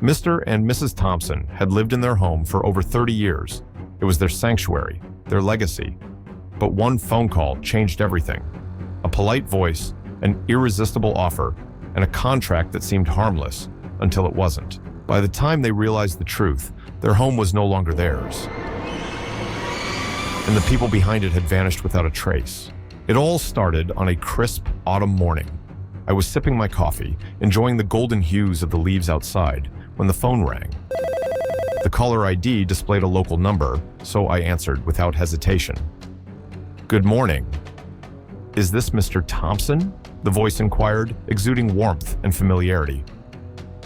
Mr. and Mrs. Thompson had lived in their home for over 30 years. It was their sanctuary, their legacy. But one phone call changed everything. A polite voice, an irresistible offer, and a contract that seemed harmless until it wasn't. By the time they realized the truth, their home was no longer theirs, and the people behind it had vanished without a trace. It all started on a crisp autumn morning. I was sipping my coffee, enjoying the golden hues of the leaves outside, when the phone rang. The caller ID displayed a local number, so I answered without hesitation. "Good morning. Is this Mr. Thompson?" the voice inquired, exuding warmth and familiarity.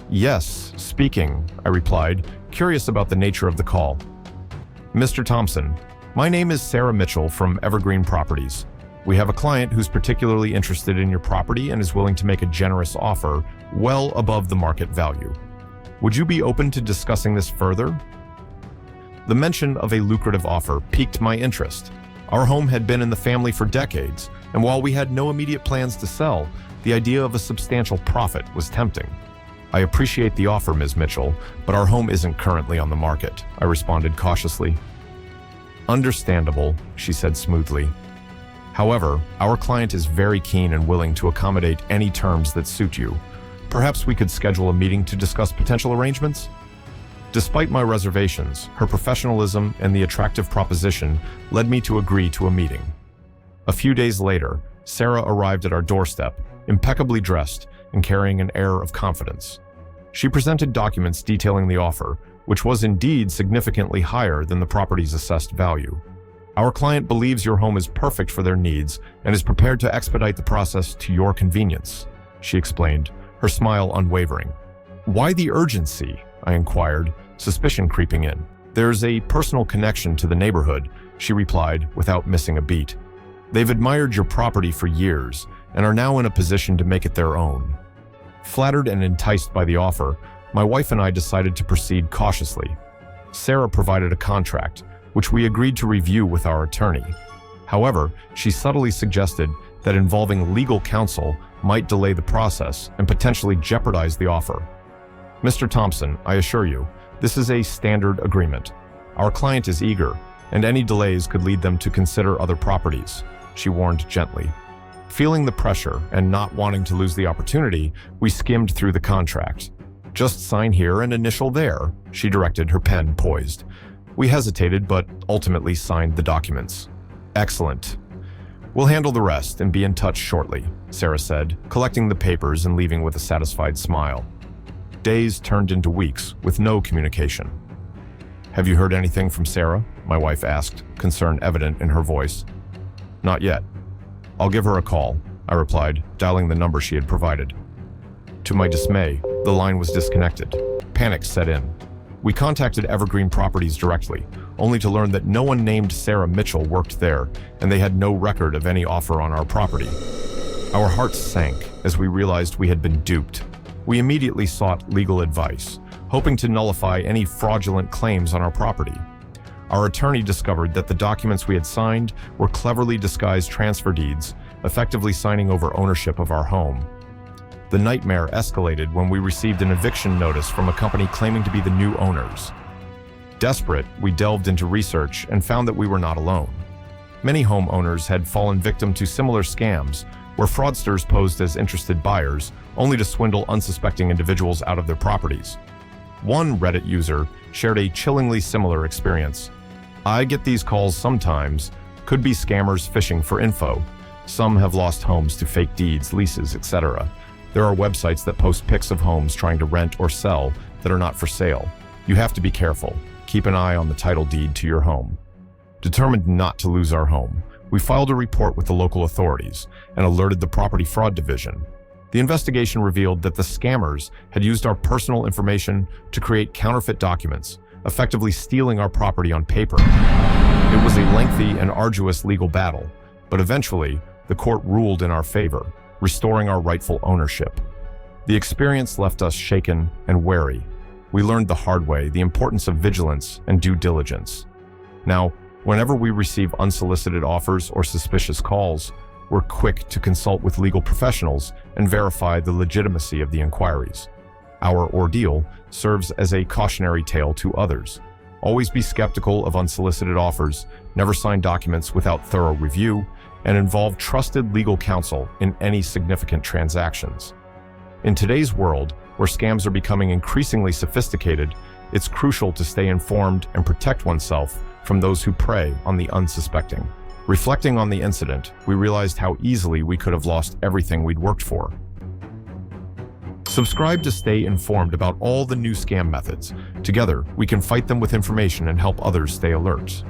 "Yes, speaking," I replied, curious about the nature of the call. "Mr. Thompson, my name is Sarah Mitchell from Evergreen Properties. We have a client who's particularly interested in your property and is willing to make a generous offer well above the market value. Would you be open to discussing this further?" The mention of a lucrative offer piqued my interest. Our home had been in the family for decades, and while we had no immediate plans to sell, the idea of a substantial profit was tempting. "I appreciate the offer, Ms. Mitchell, but our home isn't currently on the market," I responded cautiously. "Understandable," she said smoothly. "However, our client is very keen and willing to accommodate any terms that suit you. Perhaps we could schedule a meeting to discuss potential arrangements?" Despite my reservations, her professionalism and the attractive proposition led me to agree to a meeting. A few days later, Sarah arrived at our doorstep, impeccably dressed and carrying an air of confidence. She presented documents detailing the offer, which was indeed significantly higher than the property's assessed value. "Our client believes your home is perfect for their needs and is prepared to expedite the process to your convenience," she explained, her smile unwavering. "Why the urgency?" I inquired, suspicion creeping in. "There's a personal connection to the neighborhood," she replied without missing a beat. "They've admired your property for years and are now in a position to make it their own." Flattered and enticed by the offer, my wife and I decided to proceed cautiously. Sarah provided a contract, which we agreed to review with our attorney. However, she subtly suggested that involving legal counsel might delay the process and potentially jeopardize the offer. "Mr. Thompson, I assure you, this is a standard agreement. Our client is eager, and any delays could lead them to consider other properties," she warned gently. Feeling the pressure and not wanting to lose the opportunity, we skimmed through the contract. "Just sign here and initial there," she directed, her pen poised. We hesitated, but ultimately signed the documents. "Excellent. We'll handle the rest and be in touch shortly," Sarah said, collecting the papers and leaving with a satisfied smile. Days turned into weeks with no communication. "Have you heard anything from Sarah?" my wife asked, concern evident in her voice. "Not yet. I'll give her a call," I replied, dialing the number she had provided. To my dismay, the line was disconnected. Panic set in. We contacted Evergreen Properties directly, only to learn that no one named Sarah Mitchell worked there, and they had no record of any offer on our property. Our hearts sank as we realized we had been duped. We immediately sought legal advice, hoping to nullify any fraudulent claims on our property. Our attorney discovered that the documents we had signed were cleverly disguised transfer deeds, effectively signing over ownership of our home. The nightmare escalated when we received an eviction notice from a company claiming to be the new owners. Desperate, we delved into research and found that we were not alone. Many homeowners had fallen victim to similar scams, where fraudsters posed as interested buyers, only to swindle unsuspecting individuals out of their properties. One Reddit user shared a chillingly similar experience. "I get these calls sometimes. Could be scammers fishing for info. Some have lost homes to fake deeds, leases, etc. There are websites that post pics of homes trying to rent or sell that are not for sale. You have to be careful. Keep an eye on the title deed to your home." Determined not to lose our home, we filed a report with the local authorities and alerted the Property Fraud Division. The investigation revealed that the scammers had used our personal information to create counterfeit documents, effectively stealing our property on paper. It was a lengthy and arduous legal battle, but eventually, the court ruled in our favor, restoring our rightful ownership. The experience left us shaken and wary. We learned the hard way the importance of vigilance and due diligence. Now, whenever we receive unsolicited offers or suspicious calls, we're quick to consult with legal professionals and verify the legitimacy of the inquiries. Our ordeal serves as a cautionary tale to others. Always be skeptical of unsolicited offers, never sign documents without thorough review, and involve trusted legal counsel in any significant transactions. In today's world, where scams are becoming increasingly sophisticated, it's crucial to stay informed and protect oneself from those who prey on the unsuspecting. Reflecting on the incident, we realized how easily we could have lost everything we'd worked for. Subscribe to stay informed about all the new scam methods. Together, we can fight them with information and help others stay alert.